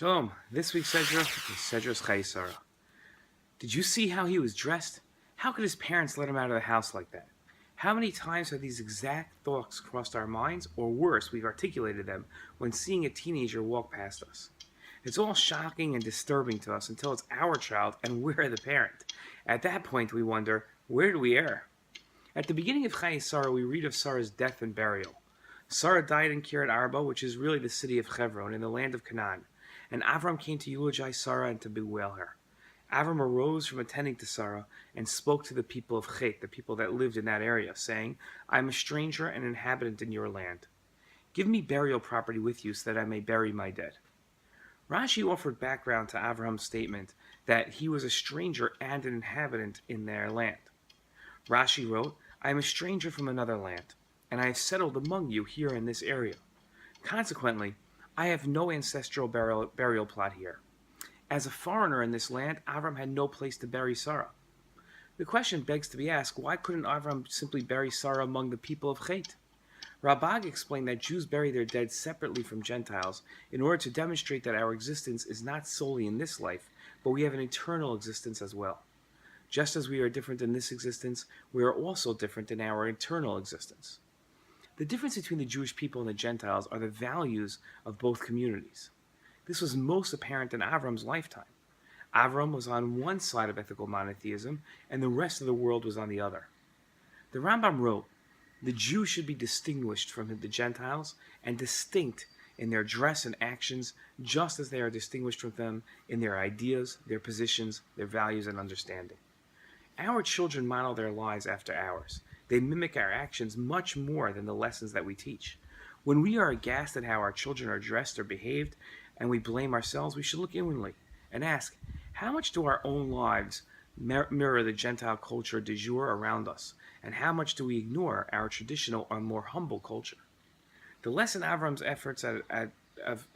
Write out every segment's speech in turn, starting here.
Shalom. This week's Sedra is Sedrat Chayai Sarah. Did you see how he was dressed? How could his parents let him out of the house like that? How many times have these exact thoughts crossed our minds, or worse, we've articulated them when seeing a teenager walk past us? It's all shocking and disturbing to us until it's our child and we're the parent. At that point, we wonder, where do we err? At the beginning of Chayai Sarah, we read of Sarah's death and burial. Sarah died in Kiryat Arba, which is really the city of Hebron, in the land of Canaan. And Avram came to eulogize Sarah and to bewail her. Avram arose from attending to Sarah and spoke to the people of Chet, the people that lived in that area, saying, I am a stranger and inhabitant in your land. Give me burial property with you so that I may bury my dead. Rashi offered background to Avram's statement that he was a stranger and an inhabitant in their land. Rashi wrote, I am a stranger from another land, and I have settled among you here in this area. Consequently, I have no ancestral burial plot here. As a foreigner in this land, Avram had no place to bury Sarah. The question begs to be asked, why couldn't Avram simply bury Sarah among the people of Chet? Rabag explained that Jews bury their dead separately from Gentiles in order to demonstrate that our existence is not solely in this life, but we have an eternal existence as well. Just as we are different in this existence, we are also different in our eternal existence. The difference between the Jewish people and the Gentiles are the values of both communities. This was most apparent in Avram's lifetime. Avram was on one side of ethical monotheism, and the rest of the world was on the other. The Rambam wrote, the Jew should be distinguished from the Gentiles and distinct in their dress and actions, just as they are distinguished from them in their ideas, their positions, their values, and understanding. Our children model their lives after ours. They mimic our actions much more than the lessons that we teach. When we are aghast at how our children are dressed or behaved, and we blame ourselves, we should look inwardly and ask, how much do our own lives mirror the Gentile culture du jour around us, and how much do we ignore our traditional or more humble culture? The lesson Avram's efforts at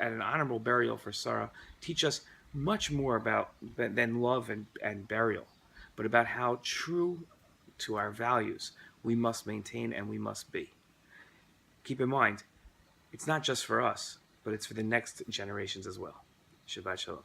an honorable burial for Sarah teach us much more about than love and burial, but about how true to our values we must maintain and we must be. Keep in mind, it's not just for us, but it's for the next generations as well. Shabbat Shalom.